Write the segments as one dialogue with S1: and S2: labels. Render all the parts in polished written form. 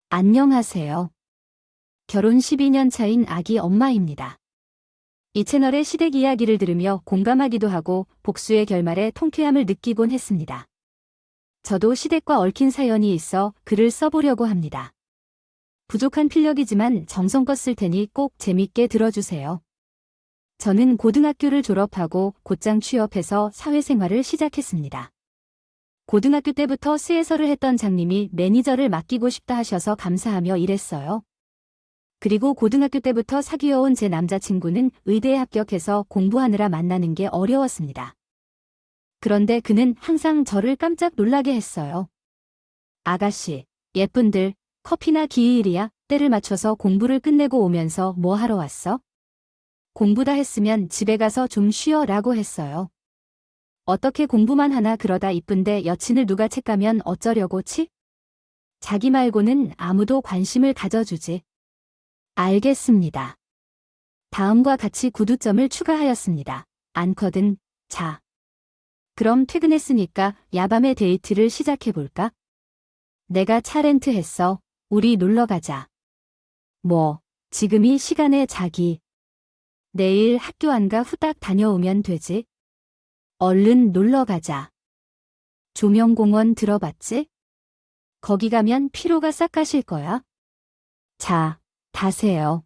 S1: 안녕하세요. 결혼 12년 차인 아기 엄마입니다. 이 채널의 시댁 이야기를 들으며 공감하기도 하고 복수의 결말에 통쾌함을 느끼곤 했습니다. 저도 시댁과 얽힌 사연이 있어 글을 써보려고 합니다. 부족한 필력이지만 정성껏 쓸 테니 꼭 재밌게 들어주세요. 저는 고등학교를 졸업하고 곧장 취업해서 사회생활을 시작했습니다. 고등학교 때부터 스에서를 했던 장님이 매니저를 맡기고 싶다 하셔서 감사하며 일했어요. 그리고 고등학교 때부터 사귀어온 제 남자친구는 의대에 합격해서 공부하느라 만나는 게 어려웠습니다. 그런데 그는 항상 저를 깜짝 놀라게 했어요. 아가씨, 예쁜들, 커피나 기일이야. 때를 맞춰서 공부를 끝내고 오면서 뭐 하러 왔어? 공부 다 했으면 집에 가서 좀 쉬어라고 했어요. 어떻게 공부만 하나 그러다 이쁜데 여친을 누가 책가면 어쩌려고 치? 자기 말고는 아무도 관심을 가져주지. 알겠습니다. 다음과 같이 구두점을 추가하였습니다. 않거든. 자. 그럼 퇴근했으니까 야밤에 데이트를 시작해볼까? 내가 차 렌트했어. 우리 놀러 가자. 뭐, 지금이 시간에 자기. 내일 학교 안 가 후딱 다녀오면 되지. 얼른 놀러 가자. 조명공원 들어봤지? 거기 가면 피로가 싹 가실 거야. 자, 가세요.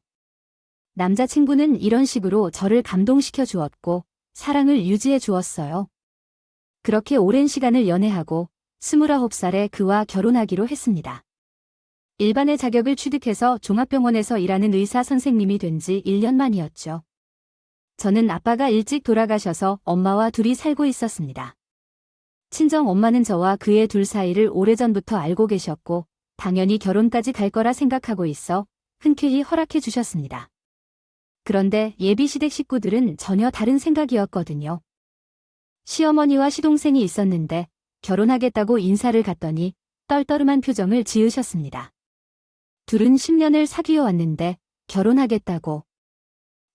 S1: 남자친구는 이런 식으로 저를 감동시켜 주었고 사랑을 유지해 주었어요. 그렇게 오랜 시간을 연애하고 29살에 그와 결혼하기로 했습니다. 일반의 자격을 취득해서 종합병원에서 일하는 의사 선생님이 된 지 1년 만이었죠. 저는 아빠가 일찍 돌아가셔서 엄마와 둘이 살고 있었습니다. 친정 엄마는 저와 그의 둘 사이를 오래전부터 알고 계셨고 당연히 결혼까지 갈 거라 생각하고 있어 흔쾌히 허락해 주셨습니다. 그런데 예비 시댁 식구들은 전혀 다른 생각이었거든요. 시어머니와 시동생이 있었는데 결혼하겠다고 인사를 갔더니 떨떠름한 표정을 지으셨습니다. 둘은 10년을 사귀어 왔는데 결혼하겠다고.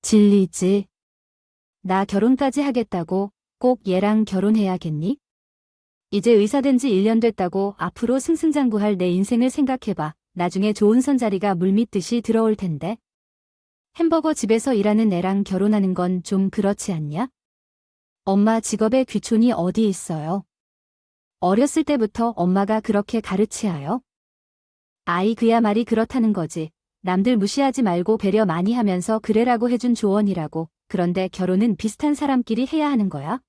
S1: 진리지. 나 결혼까지 하겠다고 꼭 얘랑 결혼해야겠니? 이제 의사 된 지 1년 됐다고 앞으로 승승장구할 내 인생을 생각해봐. 나중에 좋은 선자리가 물밀듯이 들어올 텐데. 햄버거 집에서 일하는 애랑 결혼하는 건 좀 그렇지 않냐? 엄마 직업에 귀촌이 어디 있어요? 어렸을 때부터 엄마가 그렇게 가르치하여? 아이 그야 말이 그렇다는 거지. 남들 무시하지 말고 배려 많이 하면서 그래라고 해준 조언이라고. 그런데 결혼은 비슷한 사람끼리 해야 하는 거야?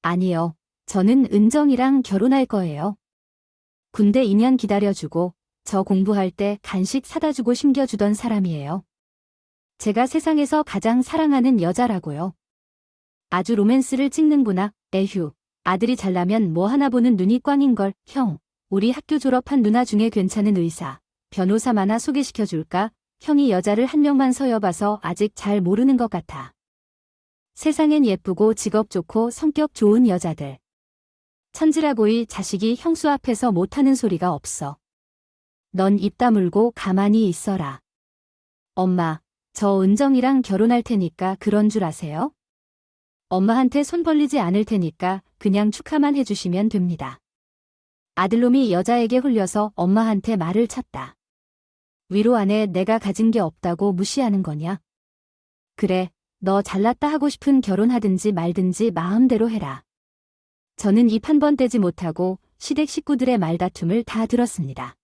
S1: 아니요. 저는 은정이랑 결혼할 거예요. 군대 2년 기다려주고 저 공부할 때 간식 사다주고 심겨주던 사람이에요. 제가 세상에서 가장 사랑하는 여자라고요. 아주 로맨스를 찍는구나. 에휴. 아들이 잘나면 뭐 하나 보는 눈이 꽝인걸. 형, 우리 학교 졸업한 누나 중에 괜찮은 의사, 변호사 많아 소개시켜줄까? 형이 여자를 한 명만 서여봐서 아직 잘 모르는 것 같아. 세상엔 예쁘고 직업 좋고 성격 좋은 여자들. 천지라고이 자식이 형수 앞에서 못하는 소리가 없어. 넌 입 다물고 가만히 있어라. 엄마, 저 은정이랑 결혼할 테니까 그런 줄 아세요? 엄마한테 손 벌리지 않을 테니까 그냥 축하만 해주시면 됩니다. 아들놈이 여자에게 홀려서 엄마한테 말을 쳤다. 위로 안에 내가 가진 게 없다고 무시하는 거냐? 그래, 너 잘났다 하고 싶은 결혼하든지 말든지 마음대로 해라. 저는 입 한 번 떼지 못하고 시댁 식구들의 말다툼을 다 들었습니다.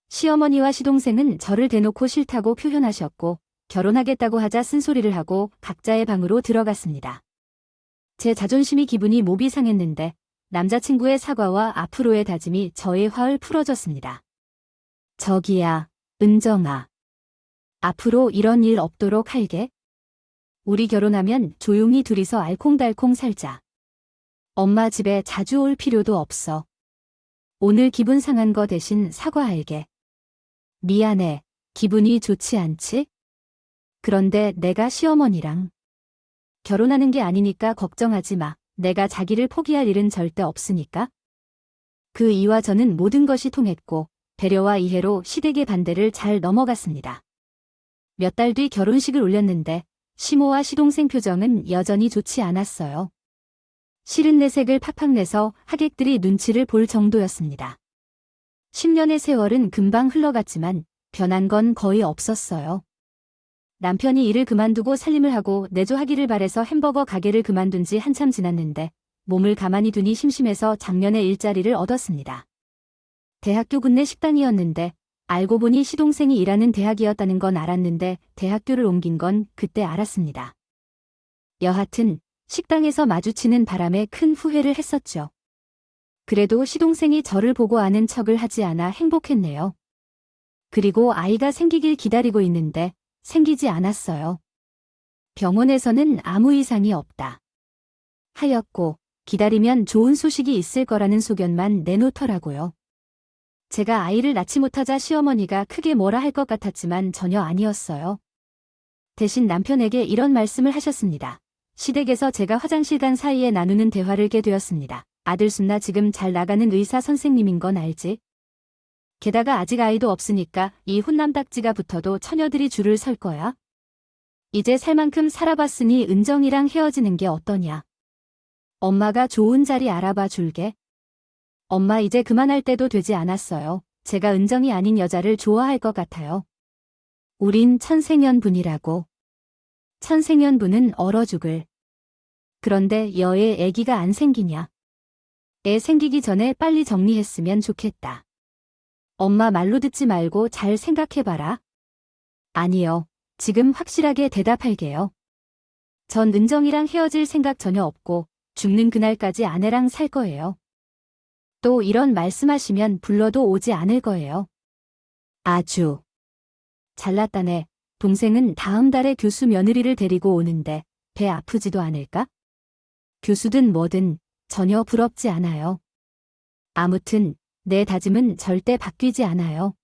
S1: 시어머니와 시동생은 저를 대놓고 싫다고 표현하셨고 결혼하겠다고 하자 쓴소리를 하고 각자의 방으로 들어갔습니다. 제 자존심이 기분이 몹이 상했는데 남자친구의 사과와 앞으로의 다짐이 저의 화를 풀어줬습니다. 저기야, 은정아. 앞으로 이런 일 없도록 할게. 우리 결혼하면 조용히 둘이서 알콩달콩 살자. 엄마 집에 자주 올 필요도 없어. 오늘 기분 상한 거 대신 사과할게. 미안해. 기분이 좋지 않지? 그런데 내가 시어머니랑 결혼하는 게 아니니까 걱정하지 마. 내가 자기를 포기할 일은 절대 없으니까. 그 이와 저는 모든 것이 통했고 배려와 이해로 시댁의 반대를 잘 넘어갔습니다. 몇 달 뒤 결혼식을 올렸는데 시모와 시동생 표정은 여전히 좋지 않았어요. 싫은 내색을 팍팍 내서 하객들이 눈치를 볼 정도였습니다. 10년의 세월은 금방 흘러갔지만 변한 건 거의 없었어요. 남편이 일을 그만두고 살림을 하고 내조하기를 바래서 햄버거 가게를 그만둔 지 한참 지났는데 몸을 가만히 두니 심심해서 작년에 일자리를 얻었습니다. 대학교 근내 식당이었는데 알고 보니 시동생이 일하는 대학이었다는 건 알았는데 대학교를 옮긴 건 그때 알았습니다. 여하튼 식당에서 마주치는 바람에 큰 후회를 했었죠. 그래도 시동생이 저를 보고 아는 척을 하지 않아 행복했네요. 그리고 아이가 생기길 기다리고 있는데 생기지 않았어요. 병원에서는 아무 이상이 없다 하였고 기다리면 좋은 소식이 있을 거라는 소견만 내놓더라고요. 제가 아이를 낳지 못하자 시어머니가 크게 뭐라 할 것 같았지만 전혀 아니었어요. 대신 남편에게 이런 말씀을 하셨습니다. 시댁에서 제가 화장실 간 사이에 나누는 대화를 깨 되었습니다. 아들 순나 지금 잘 나가는 의사 선생님인 건 알지? 게다가 아직 아이도 없으니까 이 혼남딱지가 붙어도 처녀들이 줄을 설 거야. 이제 살 만큼 살아봤으니 은정이랑 헤어지는 게 어떠냐. 엄마가 좋은 자리 알아봐 줄게. 엄마 이제 그만할 때도 되지 않았어요. 제가 은정이 아닌 여자를 좋아할 것 같아요. 우린 천생연분이라고. 천생연분은 얼어 죽을. 그런데 여애 애기가 안 생기냐. 애 생기기 전에 빨리 정리했으면 좋겠다. 엄마 말로 듣지 말고 잘 생각해봐라. 아니요. 지금 확실하게 대답할게요. 전 은정이랑 헤어질 생각 전혀 없고 죽는 그날까지 아내랑 살 거예요. 또 이런 말씀하시면 불러도 오지 않을 거예요. 아주 잘났다네. 동생은 다음 달에 교수 며느리를 데리고 오는데 배 아프지도 않을까? 교수든 뭐든 전혀 부럽지 않아요. 아무튼 내 다짐은 절대 바뀌지 않아요.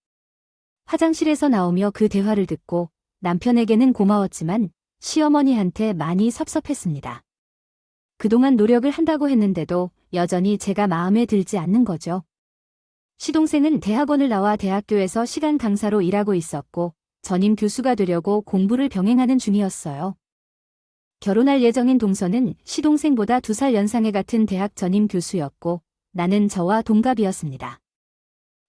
S1: 화장실에서 나오며 그 대화를 듣고 남편에게는 고마웠지만 시어머니한테 많이 섭섭했습니다. 그동안 노력을 한다고 했는데도 여전히 제가 마음에 들지 않는 거죠. 시동생은 대학원을 나와 대학교에서 시간 강사로 일하고 있었고 전임 교수가 되려고 공부를 병행하는 중이었어요. 결혼할 예정인 동서는 시동생보다 2살 연상의 같은 대학 전임 교수였고 나는 저와 동갑이었습니다.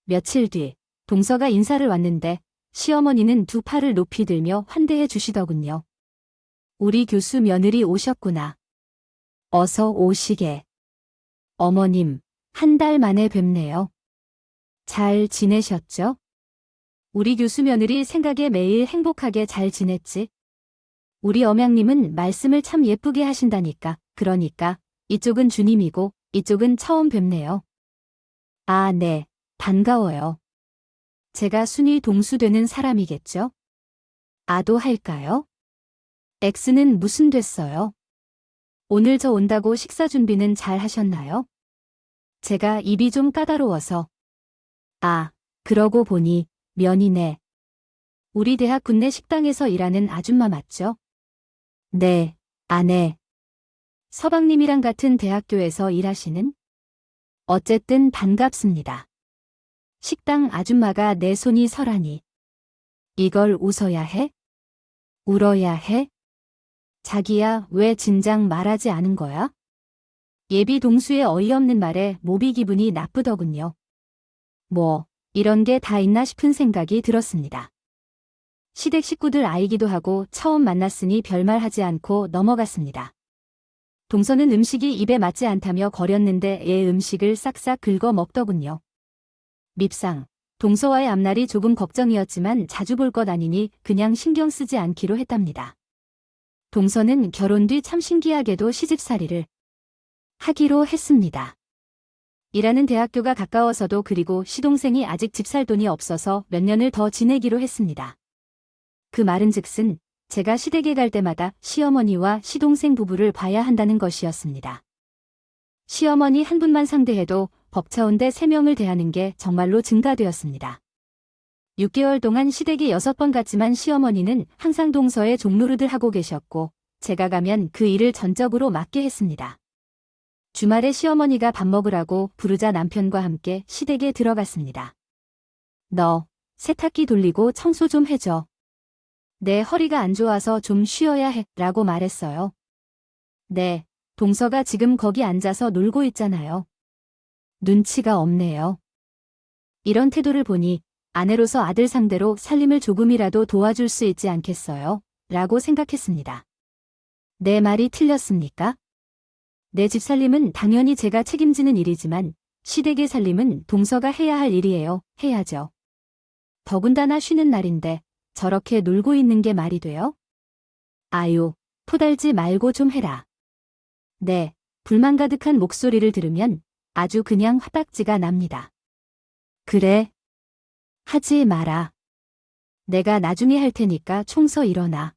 S1: 며칠 뒤 동서가 인사를 왔는데 시어머니는 두 팔을 높이 들며 환대해 주시더군요. 우리 교수 며느리 오셨구나. 어서 오시게. 어머님, 한 달 만에 뵙네요. 잘 지내셨죠? 우리 교수 며느리 생각에 매일 행복하게 잘 지냈지? 우리 엄양님은 말씀을 참 예쁘게 하신다니까. 그러니까 이쪽은 주님이고 이쪽은 처음 뵙네요. 아, 네. 반가워요. 제가 순위 동수되는 사람이겠죠? 아도 할까요? X는 무슨 됐어요? 오늘 저 온다고 식사 준비는 잘 하셨나요? 제가 입이 좀 까다로워서. 아, 그러고 보니 면이네. 우리 대학 군내 식당에서 일하는 아줌마 맞죠? 네, 아내. 서방님이랑 같은 대학교에서 일하시는? 어쨌든 반갑습니다. 식당 아줌마가 내 손이 서라니. 이걸 웃어야 해? 울어야 해? 자기야, 왜 진작 말하지 않은 거야? 예비 동수의 어이없는 말에 몹이 기분이 나쁘더군요. 뭐, 이런 게 다 있나 싶은 생각이 들었습니다. 시댁 식구들 아이기도 하고 처음 만났으니 별말 하지 않고 넘어갔습니다. 동서는 음식이 입에 맞지 않다며 거렸는데 얘 음식을 싹싹 긁어 먹더군요. 밉상, 동서와의 앞날이 조금 걱정이었지만 자주 볼 것 아니니 그냥 신경 쓰지 않기로 했답니다. 동서는 결혼 뒤 참 신기하게도 시집살이를 하기로 했습니다. 일하는 대학교가 가까워서도 그리고 시동생이 아직 집 살 돈이 없어서 몇 년을 더 지내기로 했습니다. 그 말은즉슨 제가 시댁에 갈 때마다 시어머니와 시동생 부부를 봐야 한다는 것이었습니다. 시어머니 한 분만 상대해도 벅차온데 3명을 대하는 게 정말로 증가되었습니다. 6개월 동안 시댁에 6번 갔지만 시어머니는 항상 동서에 종노릇을 하고 계셨고 제가 가면 그 일을 전적으로 맡게 했습니다. 주말에 시어머니가 밥 먹으라고 부르자 남편과 함께 시댁에 들어갔습니다. 너 세탁기 돌리고 청소 좀 해줘. 내 허리가 안 좋아서 좀 쉬어야 해 라고 말했어요. 네, 동서가 지금 거기 앉아서 놀고 있잖아요. 눈치가 없네요. 이런 태도를 보니 아내로서 아들 상대로 살림을 조금이라도 도와줄 수 있지 않겠어요? 라고 생각했습니다. 내 말이 틀렸습니까? 내 집 살림은 당연히 제가 책임지는 일이지만 시댁의 살림은 동서가 해야 할 일이에요. 해야죠. 더군다나 쉬는 날인데 저렇게 놀고 있는 게 말이 돼요? 아유, 토달지 말고 좀 해라. 네, 불만 가득한 목소리를 들으면 아주 그냥 화딱지가 납니다. 그래. 하지 마라. 내가 나중에 할 테니까 총서 일어나.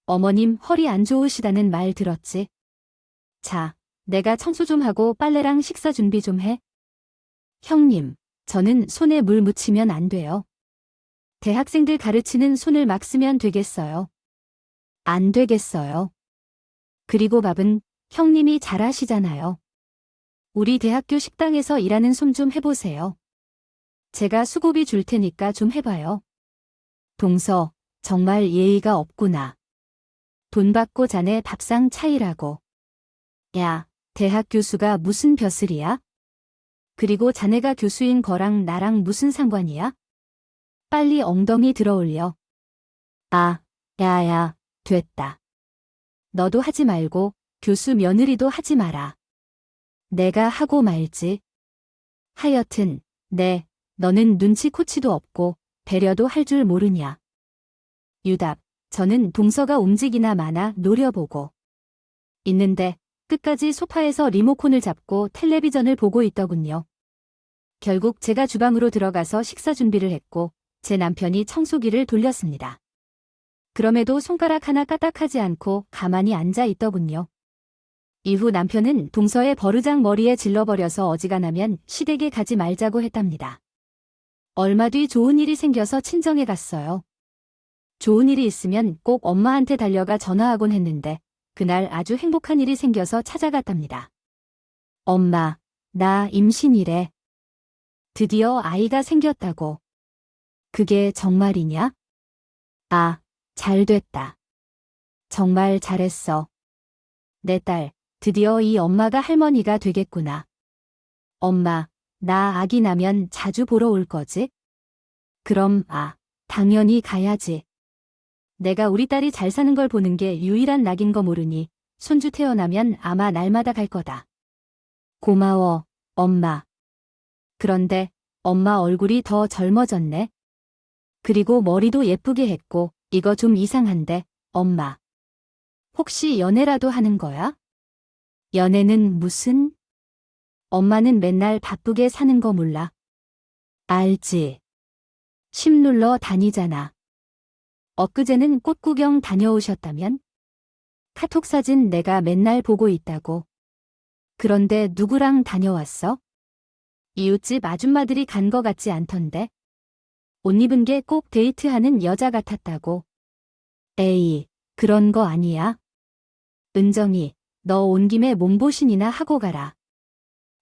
S1: 어머님 허리 안 좋으시다는 말 들었지? 자, 내가 청소 좀 하고 빨래랑 식사 준비 좀 해. 형님, 저는 손에 물 묻히면 안 돼요. 대학생들 가르치는 손을 막 쓰면 되겠어요. 안 되겠어요. 그리고 밥은 형님이 잘하시잖아요. 우리 대학교 식당에서 일하는 솜 좀 해보세요. 제가 수고비 줄 테니까 좀 해봐요. 동서, 정말 예의가 없구나. 돈 받고 자네 밥상 차리라고. 야, 대학 교수가 무슨 벼슬이야? 그리고 자네가 교수인 거랑 나랑 무슨 상관이야? 빨리 엉덩이 들어올려. 아, 야야, 됐다. 너도 하지 말고 교수 며느리도 하지 마라. 내가 하고 말지. 하여튼, 네, 너는 눈치코치도 없고 배려도 할 줄 모르냐. 유답, 저는 동서가 움직이나 마나 노려보고 있는데 끝까지 소파에서 리모컨을 잡고 텔레비전을 보고 있더군요. 결국 제가 주방으로 들어가서 식사 준비를 했고 제 남편이 청소기를 돌렸습니다. 그럼에도 손가락 하나 까딱하지 않고 가만히 앉아 있더군요. 이후 남편은 동서의 버르장 머리에 질러버려서 어지간하면 시댁에 가지 말자고 했답니다. 얼마 뒤 좋은 일이 생겨서 친정에 갔어요. 좋은 일이 있으면 꼭 엄마한테 달려가 전화하곤 했는데 그날 아주 행복한 일이 생겨서 찾아갔답니다. 엄마, 나 임신이래. 드디어 아이가 생겼다고. 그게 정말이냐? 아, 잘 됐다. 정말 잘했어. 내 딸, 드디어 이 엄마가 할머니가 되겠구나. 엄마, 나 아기 나면 자주 보러 올 거지? 그럼, 당연히 가야지. 내가 우리 딸이 잘 사는 걸 보는 게 유일한 낙인 거 모르니 손주 태어나면 아마 날마다 갈 거다. 고마워, 엄마. 그런데 엄마 얼굴이 더 젊어졌네. 그리고 머리도 예쁘게 했고 이거 좀 이상한데, 엄마. 혹시 연애라도 하는 거야? 연애는 무슨? 엄마는 맨날 바쁘게 사는 거 몰라. 알지. 심 눌러 다니잖아. 엊그제는 꽃 구경 다녀오셨다면? 카톡 사진 내가 맨날 보고 있다고. 그런데 누구랑 다녀왔어? 이웃집 아줌마들이 간 거 같지 않던데? 옷 입은 게 꼭 데이트하는 여자 같았다고. 에이, 그런 거 아니야. 은정이, 너 온 김에 몸보신이나 하고 가라.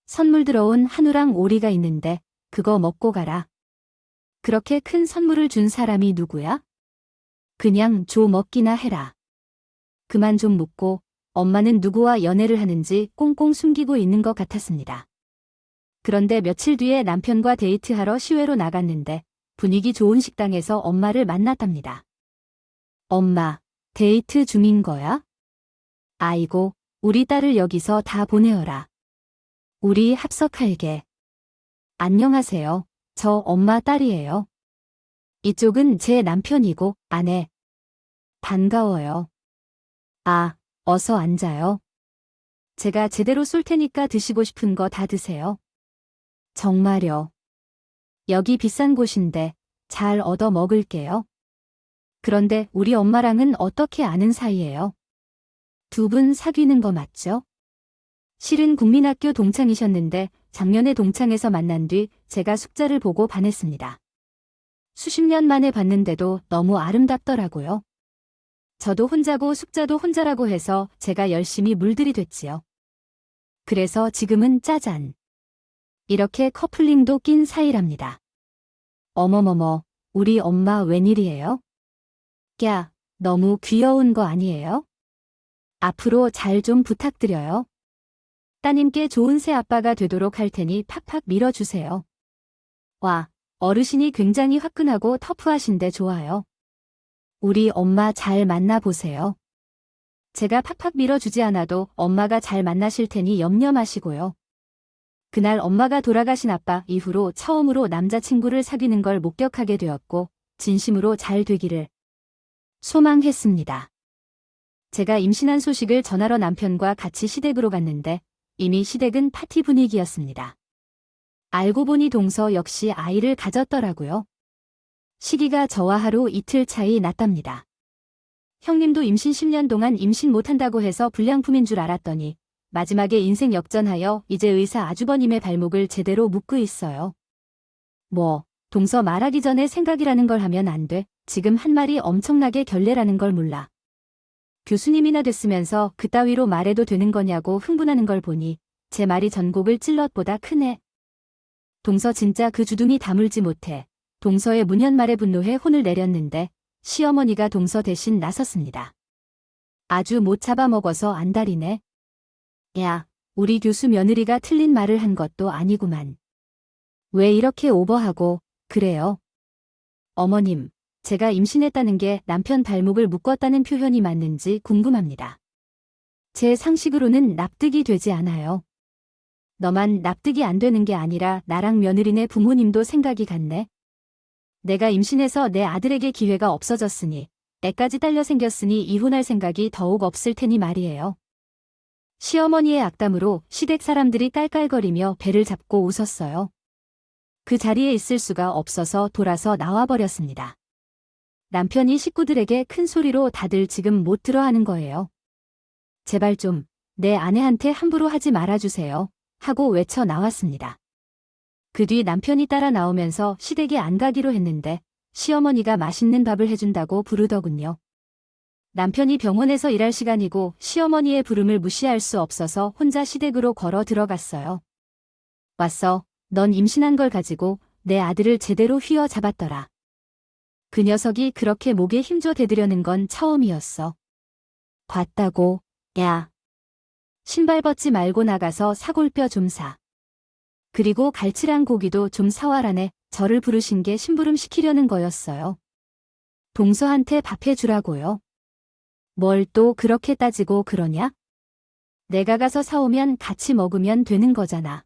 S1: 선물 들어온 한우랑 오리가 있는데 그거 먹고 가라. 그렇게 큰 선물을 준 사람이 누구야? 그냥 줘 먹기나 해라. 그만 좀 묻고 엄마는 누구와 연애를 하는지 꽁꽁 숨기고 있는 것 같았습니다. 그런데 며칠 뒤에 남편과 데이트하러 시외로 나갔는데 분위기 좋은 식당에서 엄마를 만났답니다. 엄마, 데이트 중인 거야? 아이고, 우리 딸을 여기서 다 보내어라. 우리 합석할게. 안녕하세요. 저 엄마 딸이에요. 이쪽은 제 남편이고 아내. 반가워요. 아, 어서 앉아요. 제가 제대로 쏠 테니까 드시고 싶은 거 다 드세요. 정말요. 여기 비싼 곳인데 잘 얻어 먹을게요. 그런데 우리 엄마랑은 어떻게 아는 사이예요? 두 분 사귀는 거 맞죠? 실은 국민학교 동창이셨는데 작년에 동창에서 만난 뒤 제가 숙자를 보고 반했습니다. 수십 년 만에 봤는데도 너무 아름답더라고요. 저도 혼자고 숙자도 혼자라고 해서 제가 열심히 물들이됐지요. 그래서 지금은 짜잔. 이렇게 커플링도 낀 사이랍니다. 어머머머, 우리 엄마 웬일이에요? 꺄, 너무 귀여운 거 아니에요? 앞으로 잘 좀 부탁드려요. 따님께 좋은 새 아빠가 되도록 할 테니 팍팍 밀어주세요. 와, 어르신이 굉장히 화끈하고 터프하신데 좋아요. 우리 엄마 잘 만나보세요. 제가 팍팍 밀어주지 않아도 엄마가 잘 만나실 테니 염려 마시고요. 그날 엄마가 돌아가신 아빠 이후로 처음으로 남자친구를 사귀는 걸 목격하게 되었고 진심으로 잘 되기를 소망했습니다. 제가 임신한 소식을 전하러 남편과 같이 시댁으로 갔는데 이미 시댁은 파티 분위기였습니다. 알고 보니 동서 역시 아이를 가졌더라고요. 시기가 저와 하루 이틀 차이 났답니다. 형님도 임신 10년 동안 임신 못한다고 해서 불량품인 줄 알았더니 마지막에 인생 역전하여 이제 의사 아주버님의 발목을 제대로 묶고 있어요. 뭐, 동서 말하기 전에 생각이라는 걸 하면 안 돼. 지금 한 말이 엄청나게 결례라는 걸 몰라. 교수님이나 됐으면서 그따위로 말해도 되는 거냐고 흥분하는 걸 보니 제 말이 전곡을 찔럿보다 크네. 동서 진짜 그 주둥이 다물지 못해 동서의 문연말에 분노해 혼을 내렸는데 시어머니가 동서 대신 나섰습니다. 아주 못 잡아먹어서 안달이네. 야, 우리 교수 며느리가 틀린 말을 한 것도 아니구만. 왜 이렇게 오버하고 그래요? 어머님, 제가 임신했다는 게 남편 발목을 묶었다는 표현이 맞는지 궁금합니다. 제 상식으로는 납득이 되지 않아요. 너만 납득이 안 되는 게 아니라 나랑 며느리네 부모님도 생각이 같네. 내가 임신해서 내 아들에게 기회가 없어졌으니 애까지 딸려 생겼으니 이혼할 생각이 더욱 없을 테니 말이에요. 시어머니의 악담으로 시댁 사람들이 깔깔거리며 배를 잡고 웃었어요. 그 자리에 있을 수가 없어서 돌아서 나와버렸습니다. 남편이 식구들에게 큰 소리로 다들 지금 못 들어 하는 거예요. 제발 좀 내 아내한테 함부로 하지 말아주세요. 하고 외쳐 나왔습니다. 그 뒤 남편이 따라 나오면서 시댁에 안 가기로 했는데 시어머니가 맛있는 밥을 해준다고 부르더군요. 남편이 병원에서 일할 시간이고 시어머니의 부름을 무시할 수 없어서 혼자 시댁으로 걸어 들어갔어요. 왔어. 넌 임신한 걸 가지고 내 아들을 제대로 휘어잡았더라. 그 녀석이 그렇게 목에 힘줘 대드려는 건 처음이었어. 봤다고. 야. 신발 벗지 말고 나가서 사골뼈 좀 사. 그리고 갈치랑 고기도 좀 사와라네. 저를 부르신 게 심부름 시키려는 거였어요. 동서한테 밥 해주라고요. 뭘 또 그렇게 따지고 그러냐? 내가 가서 사오면 같이 먹으면 되는 거잖아.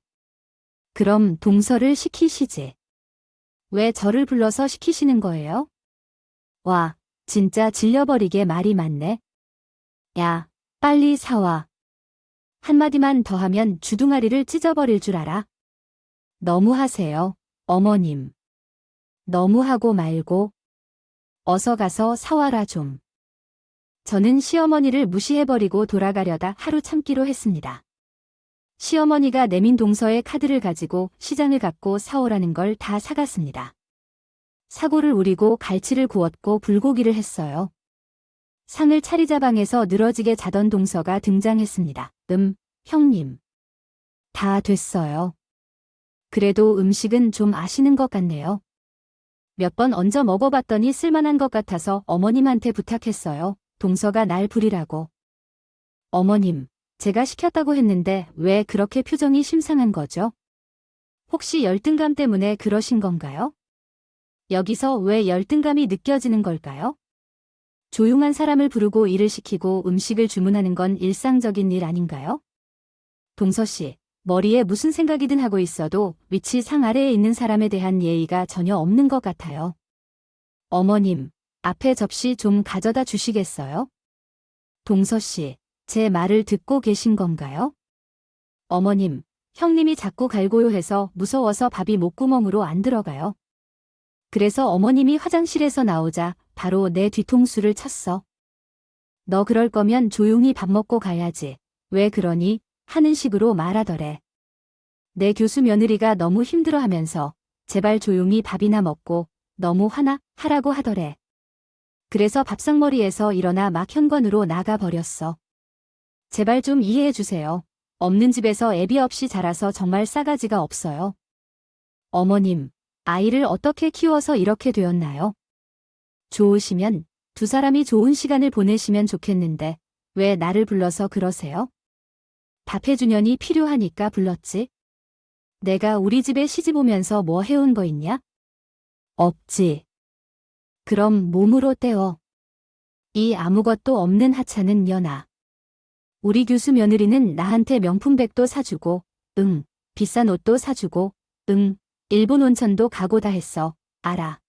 S1: 그럼 동서를 시키시지. 왜 저를 불러서 시키시는 거예요? 와, 진짜 질려버리게 말이 많네. 야, 빨리 사와. 한마디만 더 하면 주둥아리를 찢어버릴 줄 알아? 너무하세요, 어머님. 너무하고 말고 어서 가서 사와라 좀. 저는 시어머니를 무시해버리고 돌아가려다 하루 참기로 했습니다. 시어머니가 내민 동서의 카드를 가지고 시장을 갔고 사오라는 걸 다 사갔습니다. 사골을 우리고 갈치를 구웠고 불고기를 했어요. 상을 차리자 방에서 늘어지게 자던 동서가 등장했습니다. 형님. 다 됐어요. 그래도 음식은 좀 아시는 것 같네요. 몇 번 얹어 먹어봤더니 쓸만한 것 같아서 어머님한테 부탁했어요. 동서가 날 부리라고. 어머님, 제가 시켰다고 했는데 왜 그렇게 표정이 심상한 거죠? 혹시 열등감 때문에 그러신 건가요? 여기서 왜 열등감이 느껴지는 걸까요? 조용한 사람을 부르고 일을 시키고 음식을 주문하는 건 일상적인 일 아닌가요? 동서 씨, 머리에 무슨 생각이든 하고 있어도 위치 상 아래에 있는 사람에 대한 예의가 전혀 없는 것 같아요. 어머님, 앞에 접시 좀 가져다 주시겠어요? 동서 씨, 제 말을 듣고 계신 건가요? 어머님, 형님이 자꾸 갈고요 해서 무서워서 밥이 목구멍으로 안 들어가요. 그래서 어머님이 화장실에서 나오자 바로 내 뒤통수를 쳤어. 너 그럴 거면 조용히 밥 먹고 가야지. 왜 그러니? 하는 식으로 말하더래. 내 교수 며느리가 너무 힘들어하면서 제발 조용히 밥이나 먹고 너무 하라고 하더래. 그래서 밥상머리에서 일어나 막 현관으로 나가버렸어. 제발 좀 이해해주세요. 없는 집에서 애비 없이 자라서 정말 싸가지가 없어요. 어머님, 아이를 어떻게 키워서 이렇게 되었나요? 좋으시면 두 사람이 좋은 시간을 보내시면 좋겠는데 왜 나를 불러서 그러세요? 밥 해주년이 필요하니까 불렀지. 내가 우리 집에 시집 오면서 뭐 해온 거 있냐? 없지. 그럼 몸으로 때워. 이 아무것도 없는 하찮은 년아. 우리 교수 며느리는 나한테 명품백도 사주고, 응, 비싼 옷도 사주고, 응, 일본 온천도 가고 다 했어. 알아.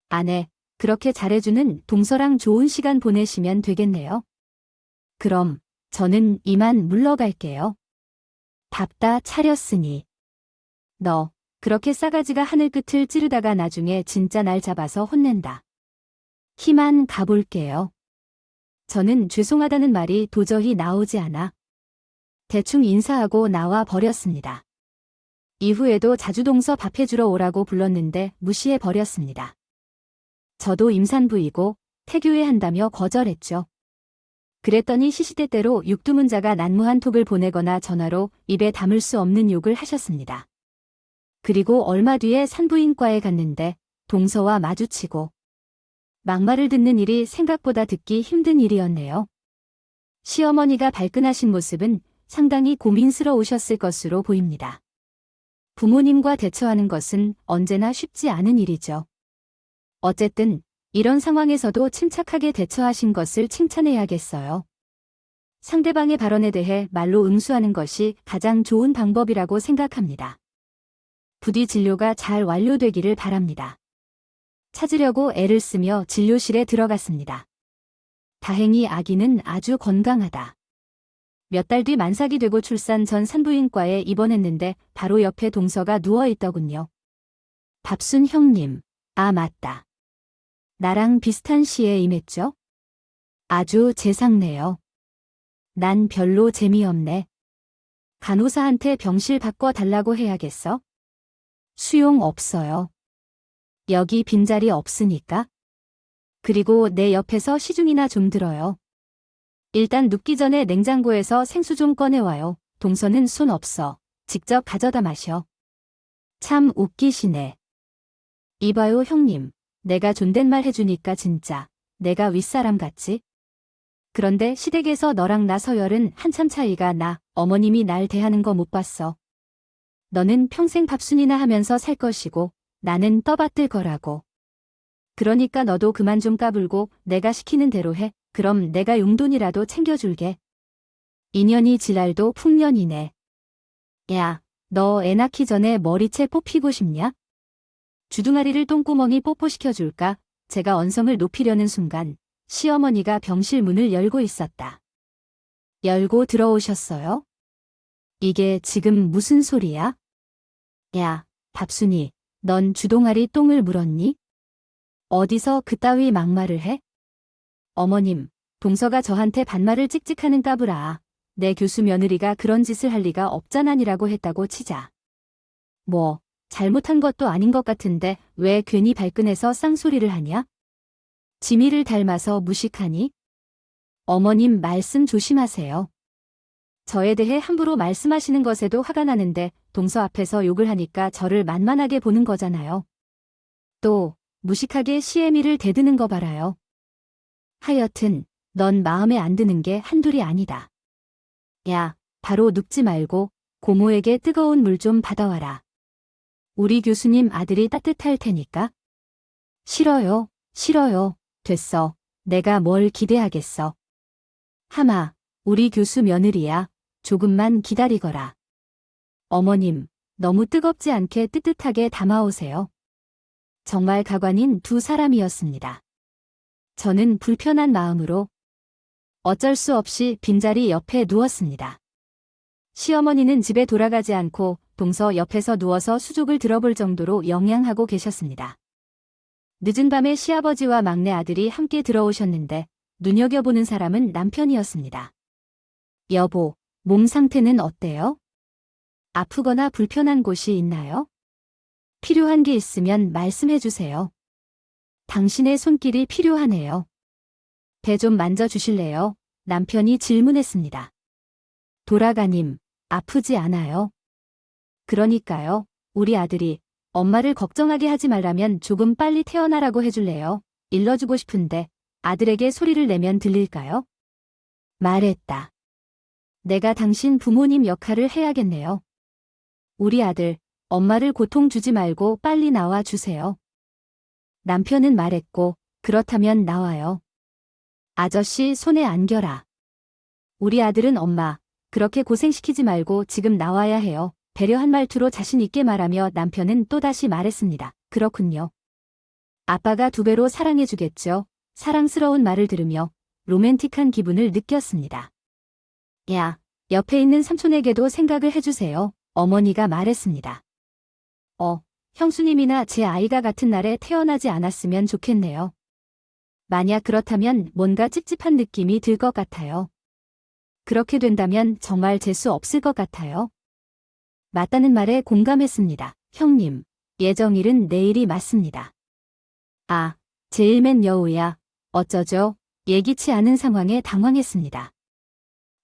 S1: 아내, 그렇게 잘해주는 동서랑 좋은 시간 보내시면 되겠네요. 그럼 저는 이만 물러갈게요. 밥 다 차렸으니. 너 그렇게 싸가지가 하늘 끝을 찌르다가 나중에 진짜 날 잡아서 혼낸다. 희만 가볼게요. 저는 죄송하다는 말이 도저히 나오지 않아 대충 인사하고 나와 버렸습니다. 이후에도 자주 동서 밥해주러 오라고 불렀는데 무시해 버렸습니다. 저도 임산부이고 태교회 한다며 거절했죠. 그랬더니 시시때때로 육두문자가 난무한 톡을 보내거나 전화로 입에 담을 수 없는 욕을 하셨습니다. 그리고 얼마 뒤에 산부인과에 갔는데 동서와 마주치고 막말을 듣는 일이 생각보다 듣기 힘든 일이었네요. 시어머니가 발끈하신 모습은 상당히 고민스러우셨을 것으로 보입니다. 부모님과 대처하는 것은 언제나 쉽지 않은 일이죠. 어쨌든 이런 상황에서도 침착하게 대처하신 것을 칭찬해야겠어요. 상대방의 발언에 대해 말로 응수하는 것이 가장 좋은 방법이라고 생각합니다. 부디 진료가 잘 완료되기를 바랍니다. 찾으려고 애를 쓰며 진료실에 들어갔습니다. 다행히 아기는 아주 건강하다. 몇 달 뒤 만삭이 되고 출산 전 산부인과에 입원했는데 바로 옆에 동서가 누워있더군요. 밥순 형님, 아 맞다. 나랑 비슷한 시에 임했죠? 아주 재상네요. 난 별로 재미없네. 간호사한테 병실 바꿔달라고 해야겠어? 수용 없어요. 여기 빈자리 없으니까. 그리고 내 옆에서 시중이나 좀 들어요. 일단 눕기 전에 냉장고에서 생수 좀 꺼내와요. 동서는 손 없어. 직접 가져다 마셔. 참 웃기시네. 이봐요 형님. 내가 존댓말 해주니까 진짜 내가 윗사람 같지? 그런데 시댁에서 너랑 나 서열은 한참 차이가 나. 어머님이 날 대하는 거 못 봤어. 너는 평생 밥순이나 하면서 살 것이고 나는 떠받들 거라고. 그러니까 너도 그만 좀 까불고 내가 시키는 대로 해. 그럼 내가 용돈이라도 챙겨줄게. 인연이 지랄도 풍년이네. 야, 너 애 낳기 전에 머리채 뽑히고 싶냐? 주둥아리를 똥구멍이 뽀뽀시켜줄까? 제가 언성을 높이려는 순간 시어머니가 병실 문을 열고 있었다. 열고 들어오셨어요? 이게 지금 무슨 소리야? 야, 밥순이, 넌 주둥아리 똥을 물었니? 어디서 그따위 막말을 해? 어머님, 동서가 저한테 반말을 찍찍하는 까불아. 내 교수 며느리가 그런 짓을 할 리가 없잖아니라고 했다고 치자. 뭐, 잘못한 것도 아닌 것 같은데 왜 괜히 발끈해서 쌍소리를 하냐? 지미를 닮아서 무식하니? 어머님 말씀 조심하세요. 저에 대해 함부로 말씀하시는 것에도 화가 나는데 동서 앞에서 욕을 하니까 저를 만만하게 보는 거잖아요. 또 무식하게 시애미를 대드는 거 봐라요. 하여튼 넌 마음에 안 드는 게 한둘이 아니다. 야, 바로 눕지 말고 고모에게 뜨거운 물 좀 받아와라. 우리 교수님 아들이 따뜻할 테니까. 싫어요, 싫어요. 됐어. 내가 뭘 기대하겠어. 하마, 우리 교수 며느리야. 조금만 기다리거라. 어머님, 너무 뜨겁지 않게 뜨뜻하게 담아오세요. 정말 가관인 두 사람이었습니다. 저는 불편한 마음으로 어쩔 수 없이 빈자리 옆에 누웠습니다. 시어머니는 집에 돌아가지 않고 동서 옆에서 누워서 수족을 들어볼 정도로 영양하고 계셨습니다. 늦은 밤에 시아버지와 막내 아들이 함께 들어오셨는데 눈여겨보는 사람은 남편이었습니다. 여보, 몸 상태는 어때요? 아프거나 불편한 곳이 있나요? 필요한 게 있으면 말씀해 주세요. 당신의 손길이 필요하네요. 배 좀 만져주실래요? 남편이 질문했습니다. 돌아가님, 아프지 않아요? 그러니까요. 우리 아들이 엄마를 걱정하게 하지 말라면 조금 빨리 태어나라고 해줄래요? 일러주고 싶은데 아들에게 소리를 내면 들릴까요? 말했다. 내가 당신 부모님 역할을 해야겠네요. 우리 아들, 엄마를 고통 주지 말고 빨리 나와 주세요. 남편은 말했고, 그렇다면 나와요. 아저씨 손에 안겨라. 우리 아들은 엄마, 그렇게 고생시키지 말고 지금 나와야 해요. 배려한 말투로 자신 있게 말하며 남편은 또다시 말했습니다. 그렇군요. 아빠가 2배로 사랑해주겠죠. 사랑스러운 말을 들으며 로맨틱한 기분을 느꼈습니다. 야, 옆에 있는 삼촌에게도 생각을 해주세요. 어머니가 말했습니다. 형수님이나 제 아이가 같은 날에 태어나지 않았으면 좋겠네요. 만약 그렇다면 뭔가 찝찝한 느낌이 들 것 같아요. 그렇게 된다면 정말 재수 없을 것 같아요. 맞다는 말에 공감했습니다. 형님, 예정일은 내일이 맞습니다. 아, 제일 맨 여우야. 어쩌죠? 예기치 않은 상황에 당황했습니다.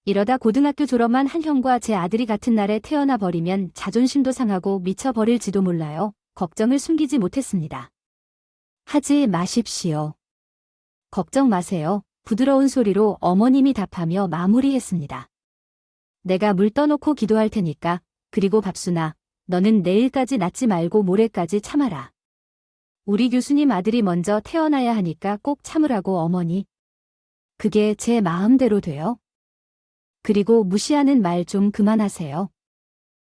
S1: 이러다 고등학교 졸업한 한 형과 제 아들이 같은 날에 태어나 버리면 자존심도 상하고 미쳐버릴지도 몰라요. 걱정을 숨기지 못했습니다. 하지 마십시오. 걱정 마세요. 부드러운 소리로 어머님이 답하며 마무리했습니다. 내가 물 떠놓고 기도할 테니까. 그리고 밥순아, 너는 내일까지 낳지 말고 모레까지 참아라. 우리 교수님 아들이 먼저 태어나야 하니까 꼭 참으라고 어머니. 그게 제 마음대로 돼요. 그리고 무시하는 말 좀 그만하세요.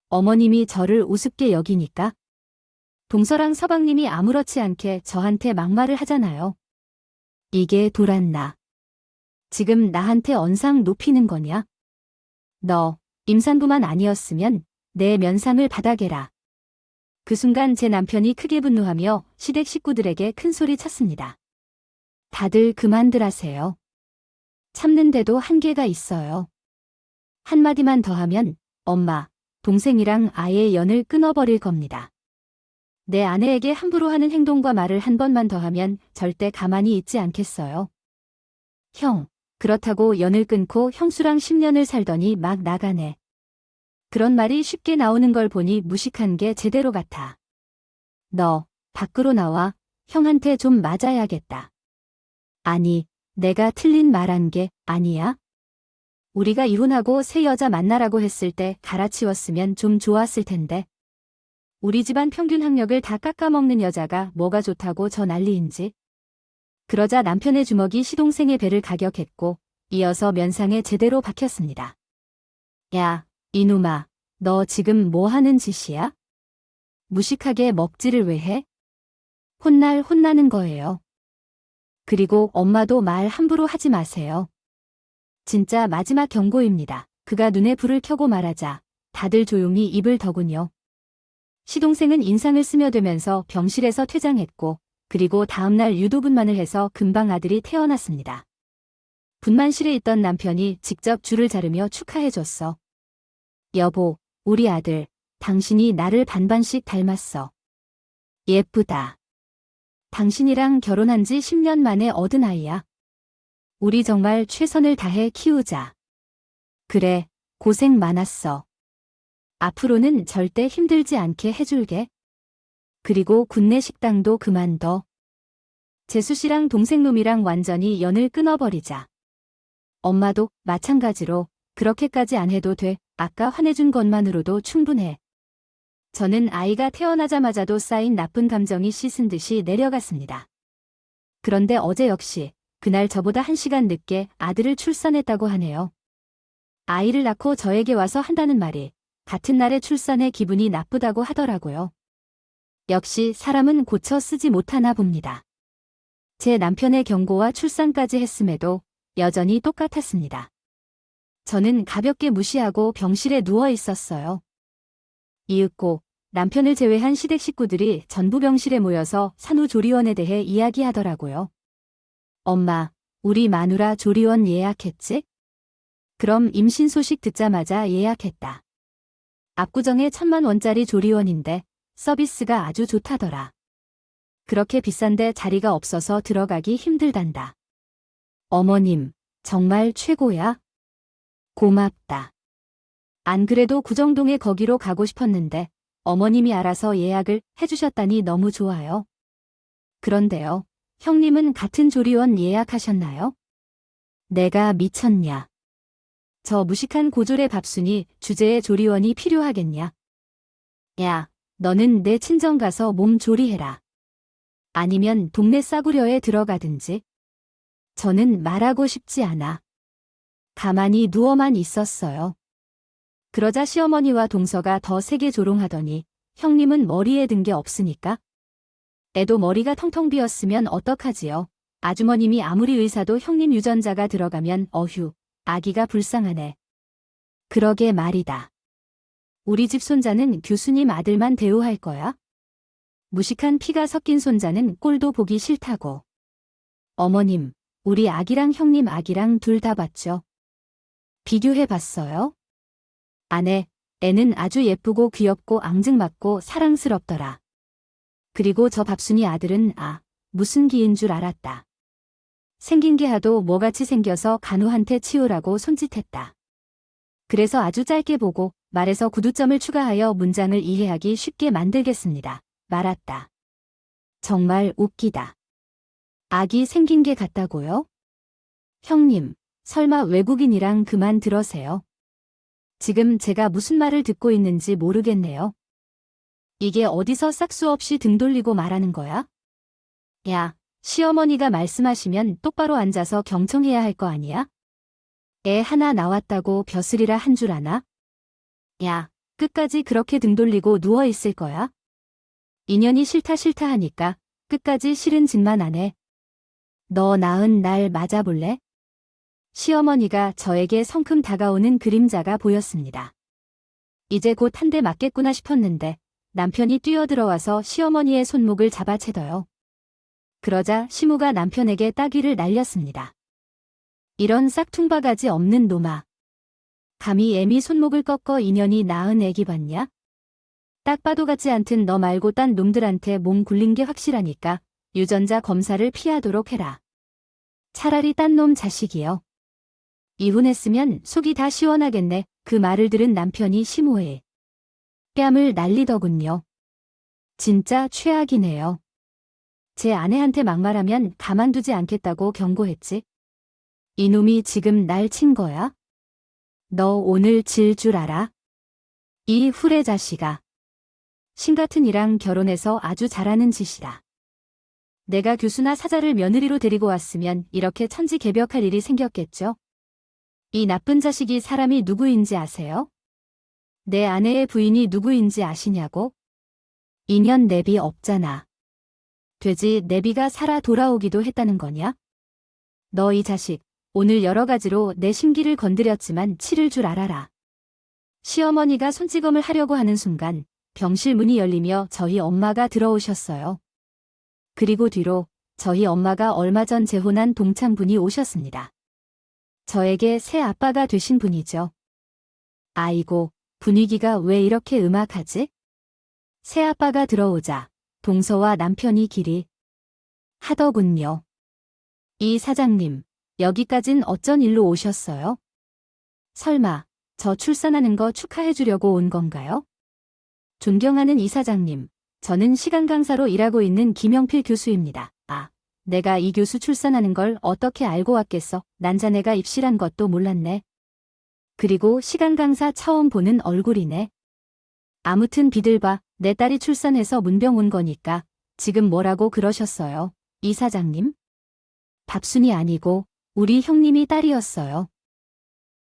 S1: 어머님이 저를 우습게 여기니까. 동서랑 서방님이 아무렇지 않게 저한테 막말을 하잖아요. 이게 돌았나. 지금 나한테 언상 높이는 거냐? 너, 임산부만 아니었으면 내 면상을 바닥에라. 그 순간 제 남편이 크게 분노하며 시댁 식구들에게 큰 소리 쳤습니다. 다들 그만들 하세요. 참는데도 한계가 있어요. 한마디만 더 하면 엄마, 동생이랑 아예 연을 끊어버릴 겁니다. 내 아내에게 함부로 하는 행동과 말을 한 번만 더 하면 절대 가만히 있지 않겠어요. 형, 그렇다고 연을 끊고 형수랑 10년을 살더니 막 나가네. 그런 말이 쉽게 나오는 걸 보니 무식한 게 제대로 같아. 너, 밖으로 나와. 형한테 좀 맞아야겠다. 아니, 내가 틀린 말한 게 아니야? 우리가 이혼하고 새 여자 만나라고 했을 때 갈아치웠으면 좀 좋았을 텐데. 우리 집안 평균 학력을 다 깎아먹는 여자가 뭐가 좋다고 저 난리인지. 그러자 남편의 주먹이 시동생의 배를 가격했고 이어서 면상에 제대로 박혔습니다. 야, 이놈아, 너 지금 뭐 하는 짓이야? 무식하게 먹지를 왜 해? 혼나는 거예요. 그리고 엄마도 말 함부로 하지 마세요. 진짜 마지막 경고입니다. 그가 눈에 불을 켜고 말하자 다들 조용히 입을 더군요. 시동생은 인상을 스며들면서 병실에서 퇴장했고 그리고 다음날 유도분만을 해서 금방 아들이 태어났습니다. 분만실에 있던 남편이 직접 줄을 자르며 축하해줬어. 여보, 우리 아들, 당신이 나를 반반씩 닮았어. 예쁘다. 당신이랑 결혼한 지 10년 만에 얻은 아이야. 우리 정말 최선을 다해 키우자. 그래, 고생 많았어. 앞으로는 절대 힘들지 않게 해줄게. 그리고 굿네 식당도 그만둬. 재수씨랑 동생놈이랑 완전히 연을 끊어버리자. 엄마도 마찬가지로 그렇게까지 안 해도 돼. 아까 화내준 것만으로도 충분해. 저는 아이가 태어나자마자도 쌓인 나쁜 감정이 씻은 듯이 내려갔습니다. 그런데 어제 역시 그날 저보다 1시간 늦게 아들을 출산했다고 하네요. 아이를 낳고 저에게 와서 한다는 말이 같은 날에 출산해 기분이 나쁘다고 하더라고요. 역시 사람은 고쳐 쓰지 못하나 봅니다. 제 남편의 경고와 출산까지 했음에도 여전히 똑같았습니다. 저는 가볍게 무시하고 병실에 누워 있었어요. 이윽고 남편을 제외한 시댁 식구들이 전부 병실에 모여서 산후조리원에 대해 이야기하더라고요. 엄마, 우리 마누라 조리원 예약했지? 그럼 임신 소식 듣자마자 예약했다. 압구정에 1,000만 원짜리 조리원인데 서비스가 아주 좋다더라. 그렇게 비싼데 자리가 없어서 들어가기 힘들단다. 어머님, 정말 최고야. 고맙다. 안 그래도 구정동에 거기로 가고 싶었는데 어머님이 알아서 예약을 해주셨다니 너무 좋아요. 그런데요, 형님은 같은 조리원 예약하셨나요? 내가 미쳤냐. 저 무식한 고졸의 밥순이 주제에 조리원이 필요하겠냐. 야, 너는 내 친정 가서 몸 조리해라. 아니면 동네 싸구려에 들어가든지. 저는 말하고 싶지 않아. 가만히 누워만 있었어요. 그러자 시어머니와 동서가 더 세게 조롱하더니 형님은 머리에 든 게 없으니까? 애도 머리가 텅텅 비었으면 어떡하지요? 아주머님이 아무리 의사도 형님 유전자가 들어가면 어휴, 아기가 불쌍하네. 그러게 말이다. 우리 집 손자는 교수님 아들만 대우할 거야? 무식한 피가 섞인 손자는 꼴도 보기 싫다고. 어머님, 우리 아기랑 형님 아기랑 둘 다 봤죠? 비교해봤어요? 아내, 애는 아주 예쁘고 귀엽고 앙증맞고 사랑스럽더라. 그리고 저 밥순이 아들은 무슨 기인 줄 알았다. 생긴 게 하도 뭐같이 생겨서 간호한테 치우라고 손짓했다. 그래서 아주 짧게 보고 말에서 구두점을 추가하여 문장을 이해하기 쉽게 만들겠습니다. 말았다. 정말 웃기다. 아기 생긴 게 같다고요? 형님, 설마 외국인이랑 그만 들어세요. 지금 제가 무슨 말을 듣고 있는지 모르겠네요. 이게 어디서 싹수 없이 등 돌리고 말하는 거야? 야, 시어머니가 말씀하시면 똑바로 앉아서 경청해야 할 거 아니야? 애 하나 나왔다고 벼슬이라 한 줄 아나? 야, 끝까지 그렇게 등 돌리고 누워 있을 거야? 인연이 싫다 싫다 하니까 끝까지 싫은 짓만 안 해. 너 낳은 날 맞아볼래? 시어머니가 저에게 성큼 다가오는 그림자가 보였습니다. 이제 곧 한 대 맞겠구나 싶었는데 남편이 뛰어들어와서 시어머니의 손목을 잡아채더요. 그러자 시무가 남편에게 따귀를 날렸습니다. 이런 싹퉁바가지 없는 놈아. 감히 애미 손목을 꺾어 인연이 낳은 애기 봤냐? 딱 봐도 같지 않든 너 말고 딴 놈들한테 몸 굴린 게 확실하니까 유전자 검사를 피하도록 해라. 차라리 딴 놈 자식이요. 이혼했으면 속이 다 시원하겠네. 그 말을 들은 남편이 심호해. 뺨을 날리더군요. 진짜 최악이네요. 제 아내한테 막말하면 가만두지 않겠다고 경고했지. 이놈이 지금 날 친 거야? 너 오늘 질 줄 알아? 이 후레 자식아. 신같은 이랑 결혼해서 아주 잘하는 짓이다. 내가 교수나 사자를 며느리로 데리고 왔으면 이렇게 천지개벽할 일이 생겼겠죠? 이 나쁜 자식이 사람이 누구인지 아세요? 내 아내의 부인이 누구인지 아시냐고? 인연 내비 없잖아. 돼지 내비가 살아 돌아오기도 했다는 거냐? 너 이 자식, 오늘 여러 가지로 내 심기를 건드렸지만 치를 줄 알아라. 시어머니가 손찌검을 하려고 하는 순간 병실 문이 열리며 저희 엄마가 들어오셨어요. 그리고 뒤로 저희 엄마가 얼마 전 재혼한 동창분이 오셨습니다. 저에게 새 아빠가 되신 분이죠. 아이고, 분위기가 왜 이렇게 음악하지? 새 아빠가 들어오자 동서와 남편이 길이 하더군요. 이 사장님, 여기까진 어쩐 일로 오셨어요? 설마 저 출산하는 거 축하해 주려고 온 건가요? 존경하는 이 사장님, 저는 시간 강사로 일하고 있는 김영필 교수입니다. 내가 이 교수 출산하는 걸 어떻게 알고 왔겠어? 난 자네가 입실한 것도 몰랐네. 그리고 시간 강사 처음 보는 얼굴이네. 아무튼 비들봐, 내 딸이 출산해서 문병 온 거니까 지금 뭐라고 그러셨어요? 이 사장님? 밥순이 아니고 우리 형님이 딸이었어요.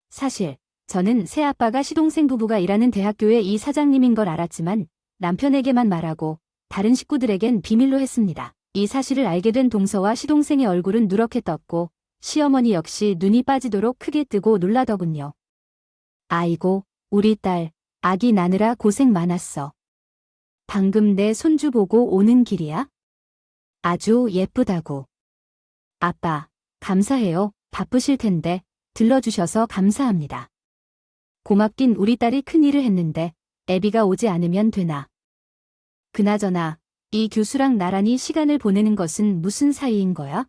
S1: 사실 저는 새아빠가 시동생 부부가 일하는 대학교의 이 사장님인 걸 알았지만 남편에게만 말하고 다른 식구들에겐 비밀로 했습니다. 이 사실을 알게 된 동서와 시동생의 얼굴은 누렇게 떴고 시어머니 역시 눈이 빠지도록 크게 뜨고 놀라더군요. 아이고, 우리 딸, 아기 낳느라 고생 많았어. 방금 내 손주 보고 오는 길이야? 아주 예쁘다고. 아빠, 감사해요. 바쁘실 텐데 들러주셔서 감사합니다. 고맙긴 우리 딸이 큰일을 했는데 애비가 오지 않으면 되나. 그나저나 이 교수랑 나란히 시간을 보내는 것은 무슨 사이인 거야?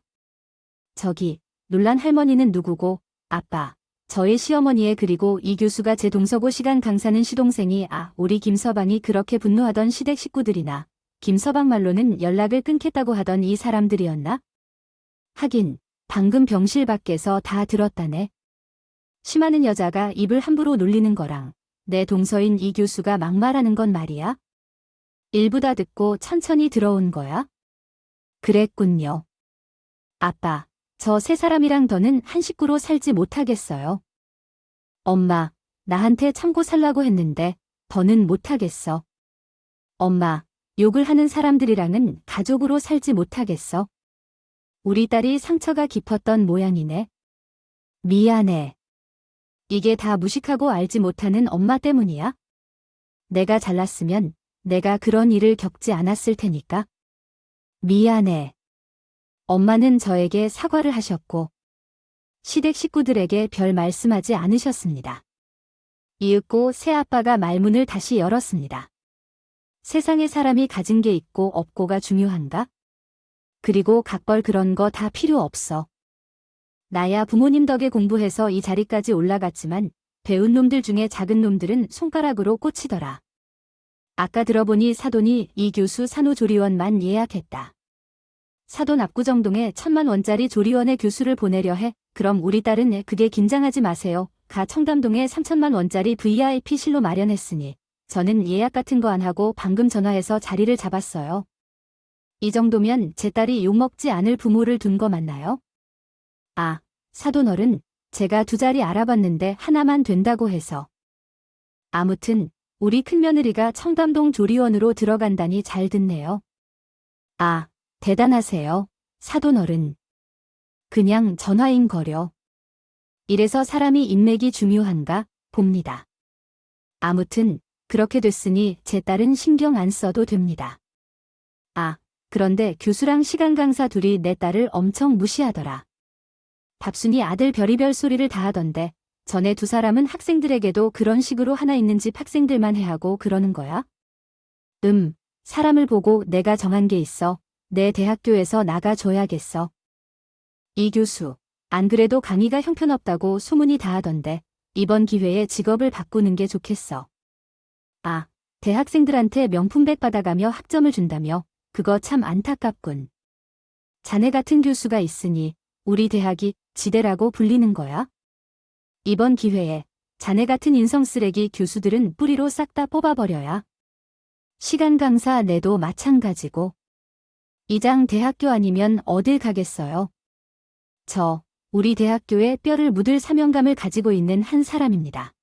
S1: 저기, 놀란 할머니는 누구고? 아빠, 저의 시어머니의 그리고 이 교수가 제 동서고 시간 강사는 시동생이 우리 김서방이 그렇게 분노하던 시댁 식구들이나 김서방 말로는 연락을 끊겠다고 하던 이 사람들이었나? 하긴 방금 병실 밖에서 다 들었다네. 심하는 여자가 입을 함부로 놀리는 거랑 내 동서인 이 교수가 막말하는 건 말이야. 일부 다 듣고 천천히 들어온 거야? 그랬군요. 아빠, 저 세 사람이랑 더는 한 식구로 살지 못하겠어요. 엄마, 나한테 참고 살라고 했는데 더는 못하겠어. 엄마, 욕을 하는 사람들이랑은 가족으로 살지 못하겠어. 우리 딸이 상처가 깊었던 모양이네. 미안해. 이게 다 무식하고 알지 못하는 엄마 때문이야? 내가 잘났으면 내가 그런 일을 겪지 않았을 테니까. 미안해. 엄마는 저에게 사과를 하셨고 시댁 식구들에게 별 말씀하지 않으셨습니다. 이윽고 새아빠가 말문을 다시 열었습니다. 세상에 사람이 가진 게 있고 없고가 중요한가? 그리고 각벌 그런 거 다 필요 없어. 나야 부모님 덕에 공부해서 이 자리까지 올라갔지만 배운 놈들 중에 작은 놈들은 손가락으로 꽂히더라. 아까 들어보니 사돈이 이 교수 산후조리원만 예약했다. 사돈 압구정동에 1,000만 원짜리 조리원에 교수를 보내려 해. 그럼 우리 딸은 그게 긴장하지 마세요. 가 청담동에 3,000만 원짜리 VIP실로 마련했으니 저는 예약 같은 거 안 하고 방금 전화해서 자리를 잡았어요. 이 정도면 제 딸이 욕먹지 않을 부모를 둔 거 맞나요? 아, 사돈 어른, 제가 2자리 알아봤는데 하나만 된다고 해서. 아무튼 우리 큰며느리가 청담동 조리원으로 들어간다니 잘 듣네요. 아, 대단하세요, 사돈 어른. 그냥 전화인 거려. 이래서 사람이 인맥이 중요한가 봅니다. 아무튼 그렇게 됐으니 제 딸은 신경 안 써도 됩니다. 아, 그런데 교수랑 시간 강사 둘이 내 딸을 엄청 무시하더라. 밥순이 아들 별의별 소리를 다 하던데 전에 2사람은 학생들에게도 그런 식으로 하나 있는 집 학생들만 해하고 그러는 거야? 사람을 보고 내가 정한 게 있어. 내 대학교에서 나가줘야겠어. 이 교수, 안 그래도 강의가 형편없다고 소문이 다 하던데 이번 기회에 직업을 바꾸는 게 좋겠어. 아, 대학생들한테 명품백 받아가며 학점을 준다며 그거 참 안타깝군. 자네 같은 교수가 있으니 우리 대학이 지대라고 불리는 거야? 이번 기회에 자네 같은 인성 쓰레기 교수들은 뿌리로 싹 다 뽑아버려야. 시간 강사 내도 마찬가지고. 이장 대학교 아니면 어딜 가겠어요? 저, 우리 대학교에 뼈를 묻을 사명감을 가지고 있는 한 사람입니다.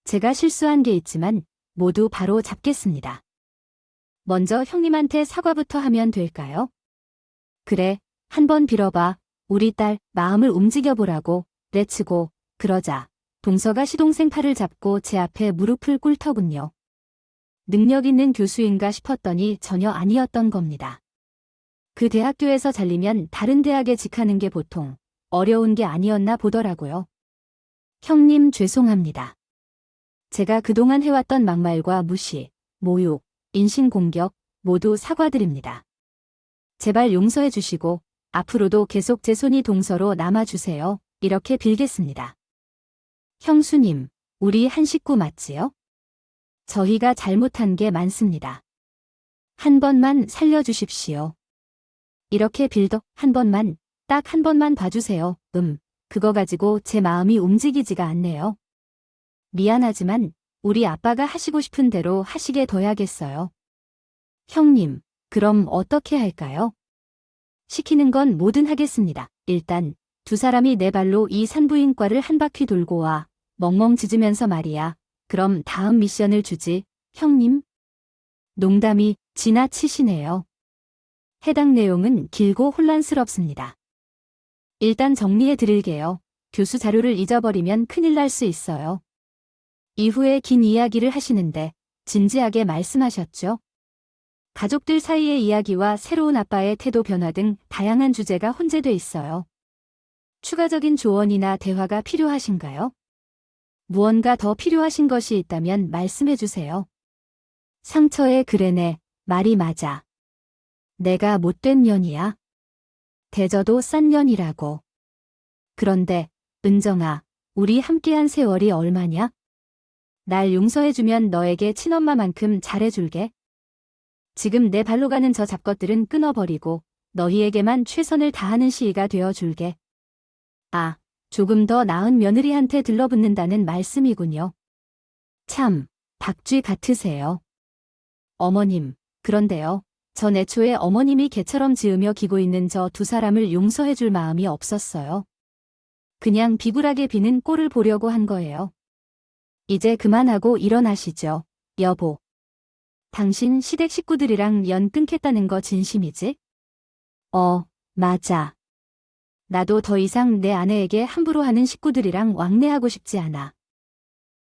S1: 제가 실수한 게 있지만 모두 바로 잡겠습니다. 먼저 형님한테 사과부터 하면 될까요? 그래, 한번 빌어봐. 우리 딸 마음을 움직여보라고. 레츠고. 그러자 동서가 시동생 팔을 잡고 제 앞에 무릎을 꿇더군요. 능력 있는 교수인가 싶었더니 전혀 아니었던 겁니다. 그 대학교에서 잘리면 다른 대학에 직하는 게 보통 어려운 게 아니었나 보더라고요. 형님 죄송합니다. 제가 그동안 해왔던 막말과 무시, 모욕, 인신공격 모두 사과드립니다. 제발 용서해 주시고 앞으로도 계속 제 손이 동서로 남아주세요. 이렇게 빌겠습니다. 형수님, 우리 한 식구 맞지요? 저희가 잘못한 게 많습니다. 한 번만 살려주십시오. 이렇게 빌더 한 번만, 딱 한 번만 봐주세요. 그거 가지고 제 마음이 움직이지가 않네요. 미안하지만 우리 아빠가 하시고 싶은 대로 하시게 둬야겠어요. 형님, 그럼 어떻게 할까요? 시키는 건 뭐든 하겠습니다. 일단 2사람이 내 발로 이 산부인과를 한 바퀴 돌고 와. 멍멍 짖으면서 말이야. 그럼 다음 미션을 주지, 형님. 농담이 지나치시네요. 해당 내용은 길고 혼란스럽습니다. 일단 정리해 드릴게요. 교수 자료를 잊어버리면 큰일 날 수 있어요. 이후에 긴 이야기를 하시는데 진지하게 말씀하셨죠. 가족들 사이의 이야기와 새로운 아빠의 태도 변화 등 다양한 주제가 혼재돼 있어요. 추가적인 조언이나 대화가 필요하신가요? 무언가 더 필요하신 것이 있다면 말씀해 주세요. 상처에 그래네, 말이 맞아. 내가 못된 년이야. 대저도 싼 년이라고. 그런데 은정아, 우리 함께한 세월이 얼마냐? 날 용서해주면 너에게 친엄마만큼 잘해줄게. 지금 내 발로 가는 저 잡것들은 끊어버리고 너희에게만 최선을 다하는 시이가 되어줄게. 아, 조금 더 나은 며느리한테 들러붙는다는 말씀이군요. 참, 박쥐 같으세요. 어머님, 그런데요. 전 애초에 어머님이 개처럼 지으며 기고 있는 저 두 사람을 용서해 줄 마음이 없었어요. 그냥 비굴하게 비는 꼴을 보려고 한 거예요. 이제 그만하고 일어나시죠, 여보. 당신 시댁 식구들이랑 연 끊겠다는 거 진심이지? 맞아. 나도 더 이상 내 아내에게 함부로 하는 식구들이랑 왕래하고 싶지 않아.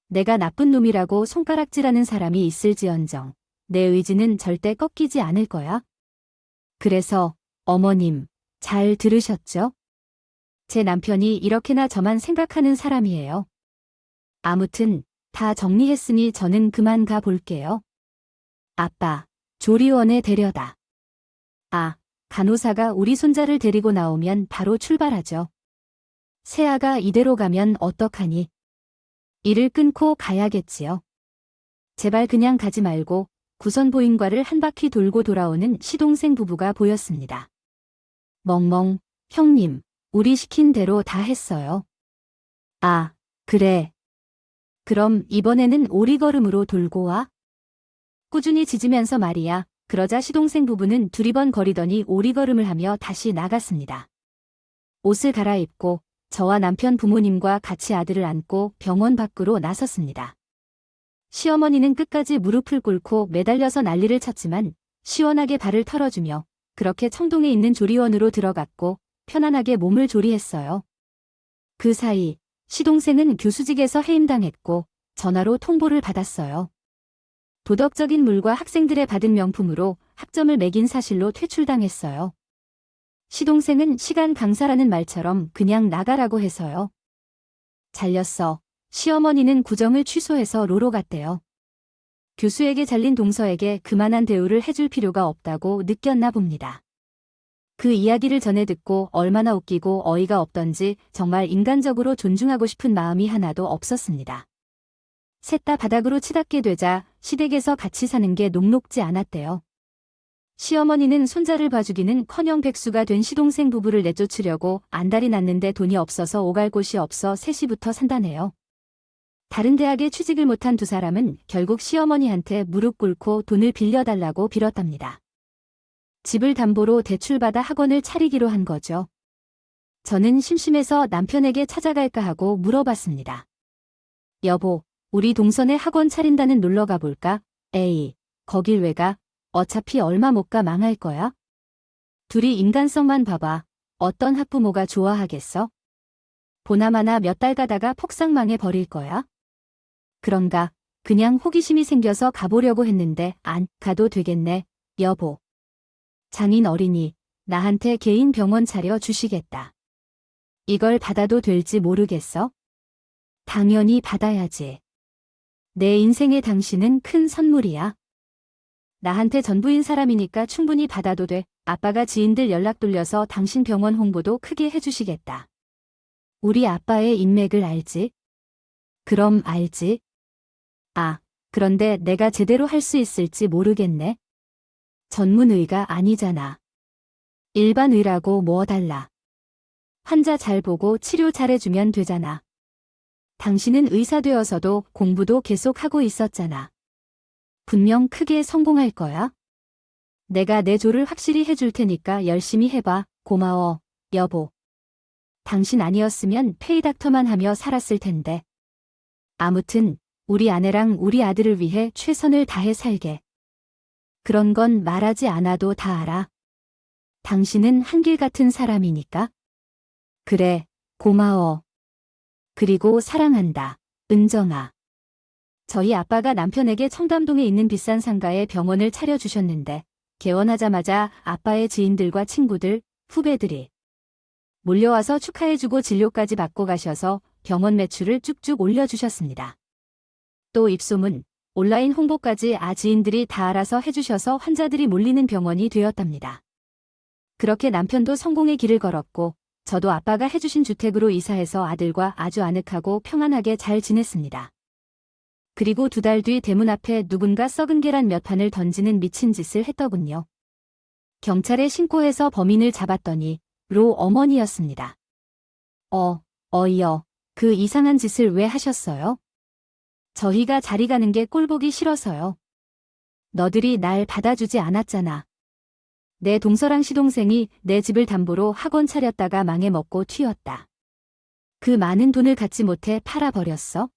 S1: 내가 나쁜 놈이라고 손가락질하는 사람이 있을지언정 내 의지는 절대 꺾이지 않을 거야. 그래서 어머님, 잘 들으셨죠? 제 남편이 이렇게나 저만 생각하는 사람이에요. 아무튼 다 정리했으니 저는 그만 가 볼게요. 아빠, 조리원에 데려다. 간호사가 우리 손자를 데리고 나오면 바로 출발하죠. 세아가 이대로 가면 어떡하니? 일을 끊고 가야겠지요. 제발 그냥 가지 말고 구선보인과를 한 바퀴 돌고 돌아오는 시동생 부부가 보였습니다. 멍멍, 형님, 우리 시킨 대로 다 했어요. 그래. 그럼 이번에는 오리걸음으로 돌고 와. 꾸준히 짖으면서 말이야. 그러자 시동생 부부는 두리번거리더니 오리걸음을 하며 다시 나갔습니다. 옷을 갈아입고 저와 남편 부모님과 같이 아들을 안고 병원 밖으로 나섰습니다. 시어머니는 끝까지 무릎을 꿇고 매달려서 난리를 쳤지만 시원하게 발을 털어주며 그렇게 청동에 있는 조리원으로 들어갔고 편안하게 몸을 조리했어요. 그 사이 시동생은 교수직에서 해임당했고 전화로 통보를 받았어요. 도덕적인 물과 학생들의 받은 명품으로 학점을 매긴 사실로 퇴출당했어요. 시동생은 시간 강사라는 말처럼 그냥 나가라고 해서요. 잘렸어. 시어머니는 구정을 취소해서 로로 갔대요. 교수에게 잘린 동서에게 그만한 대우를 해줄 필요가 없다고 느꼈나 봅니다. 그 이야기를 전해 듣고 얼마나 웃기고 어이가 없던지 정말 인간적으로 존중하고 싶은 마음이 하나도 없었습니다. 셋 다 바닥으로 치닫게 되자 시댁에서 같이 사는 게 녹록지 않았대요. 시어머니는 손자를 봐주기는커녕 백수가 된 시동생 부부를 내쫓으려고 안달이 났는데 돈이 없어서 오갈 곳이 없어 셋이부터 산다네요. 다른 대학에 취직을 못한 두 사람은 결국 시어머니한테 무릎 꿇고 돈을 빌려달라고 빌었답니다. 집을 담보로 대출받아 학원을 차리기로 한 거죠. 저는 심심해서 남편에게 찾아갈까 하고 물어봤습니다. 여보, 우리 동선에 학원 차린다는 놀러 가볼까? 에이, 거길 왜 가? 어차피 얼마 못 가 망할 거야? 둘이 인간성만 봐봐. 어떤 학부모가 좋아하겠어? 보나마나 몇 달 가다가 폭삭 망해 버릴 거야? 그런가, 그냥 호기심이 생겨서 가보려고 했는데 안 가도 되겠네, 여보. 장인 어린이, 나한테 개인 병원 차려 주시겠다. 이걸 받아도 될지 모르겠어? 당연히 받아야지. 내 인생의 당신은 큰 선물이야. 나한테 전부인 사람이니까 충분히 받아도 돼. 아빠가 지인들 연락 돌려서 당신 병원 홍보도 크게 해주시겠다. 우리 아빠의 인맥을 알지? 그럼 알지? 그런데 내가 제대로 할 수 있을지 모르겠네. 전문의가 아니잖아. 일반의라고 뭐 달라. 환자 잘 보고 치료 잘해주면 되잖아. 당신은 의사 되어서도 공부도 계속 하고 있었잖아. 분명 크게 성공할 거야. 내가 내 조를 확실히 해줄 테니까 열심히 해봐. 고마워, 여보. 당신 아니었으면 페이닥터만 하며 살았을 텐데. 아무튼 우리 아내랑 우리 아들을 위해 최선을 다해 살게. 그런 건 말하지 않아도 다 알아. 당신은 한결같은 사람이니까. 그래, 고마워. 그리고 사랑한다, 은정아. 저희 아빠가 남편에게 청담동에 있는 비싼 상가에 병원을 차려주셨는데 개원하자마자 아빠의 지인들과 친구들, 후배들이 몰려와서 축하해주고 진료까지 받고 가셔서 병원 매출을 쭉쭉 올려주셨습니다. 또 입소문, 온라인 홍보까지 지인들이 다 알아서 해주셔서 환자들이 몰리는 병원이 되었답니다. 그렇게 남편도 성공의 길을 걸었고 저도 아빠가 해주신 주택으로 이사해서 아들과 아주 아늑하고 평안하게 잘 지냈습니다. 그리고 2달 뒤 대문 앞에 누군가 썩은 계란 몇 판을 던지는 미친 짓을 했더군요. 경찰에 신고해서 범인을 잡았더니 로 어머니였습니다. 어이여, 그 이상한 짓을 왜 하셨어요? 저희가 자리 가는 게 꼴보기 싫어서요. 너들이 날 받아주지 않았잖아. 내 동서랑 시동생이 내 집을 담보로 학원 차렸다가 망해먹고 튀었다. 그 많은 돈을 갖지 못해 팔아버렸어?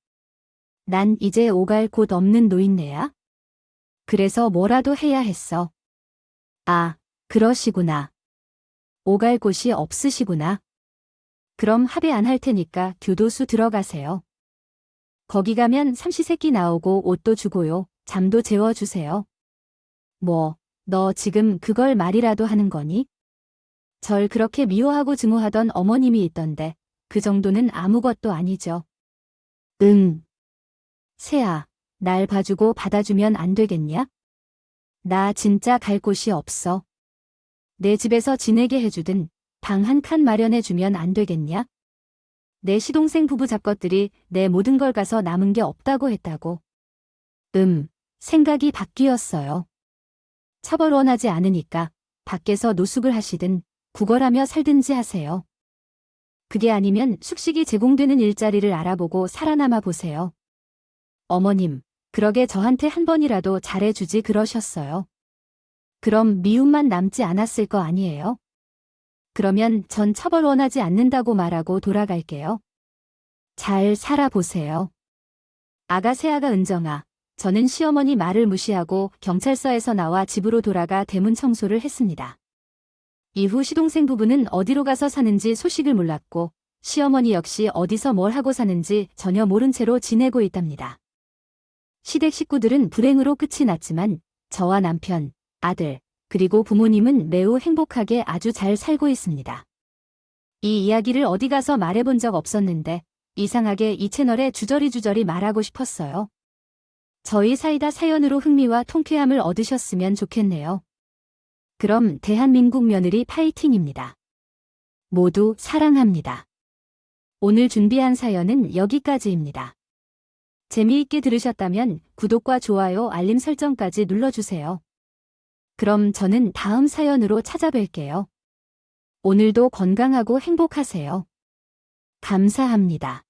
S1: 난 이제 오갈 곳 없는 노인네야? 그래서 뭐라도 해야 했어. 아, 그러시구나. 오갈 곳이 없으시구나. 그럼 합의 안 할 테니까 교도소 들어가세요. 거기 가면 삼시세끼 나오고 옷도 주고요. 잠도 재워주세요. 뭐, 너 지금 그걸 말이라도 하는 거니? 절 그렇게 미워하고 증오하던 어머님이 있던데 그 정도는 아무것도 아니죠. 응. 새아, 날 봐주고 받아주면 안 되겠냐? 나 진짜 갈 곳이 없어. 내 집에서 지내게 해주든 방 한 칸 마련해주면 안 되겠냐? 내 시동생 부부 잡것들이 내 모든 걸 가서 남은 게 없다고 했다고. 생각이 바뀌었어요. 처벌 원하지 않으니까 밖에서 노숙을 하시든 구걸하며 살든지 하세요. 그게 아니면 숙식이 제공되는 일자리를 알아보고 살아남아 보세요. 어머님, 그러게 저한테 한 번이라도 잘해주지 그러셨어요. 그럼 미움만 남지 않았을 거 아니에요? 그러면 전 처벌 원하지 않는다고 말하고 돌아갈게요. 잘 살아보세요. 아가 새아가 은정아, 저는 시어머니 말을 무시하고 경찰서에서 나와 집으로 돌아가 대문 청소를 했습니다. 이후 시동생 부부는 어디로 가서 사는지 소식을 몰랐고 시어머니 역시 어디서 뭘 하고 사는지 전혀 모른 채로 지내고 있답니다. 시댁 식구들은 불행으로 끝이 났지만 저와 남편, 아들, 그리고 부모님은 매우 행복하게 아주 잘 살고 있습니다. 이 이야기를 어디 가서 말해본 적 없었는데 이상하게 이 채널에 주저리 말하고 싶었어요. 저희 사이다 사연으로 흥미와 통쾌함을 얻으셨으면 좋겠네요. 그럼 대한민국 며느리 파이팅입니다. 모두 사랑합니다. 오늘 준비한 사연은 여기까지입니다. 재미있게 들으셨다면 구독과 좋아요, 알림 설정까지 눌러주세요. 그럼 저는 다음 사연으로 찾아뵐게요. 오늘도 건강하고 행복하세요. 감사합니다.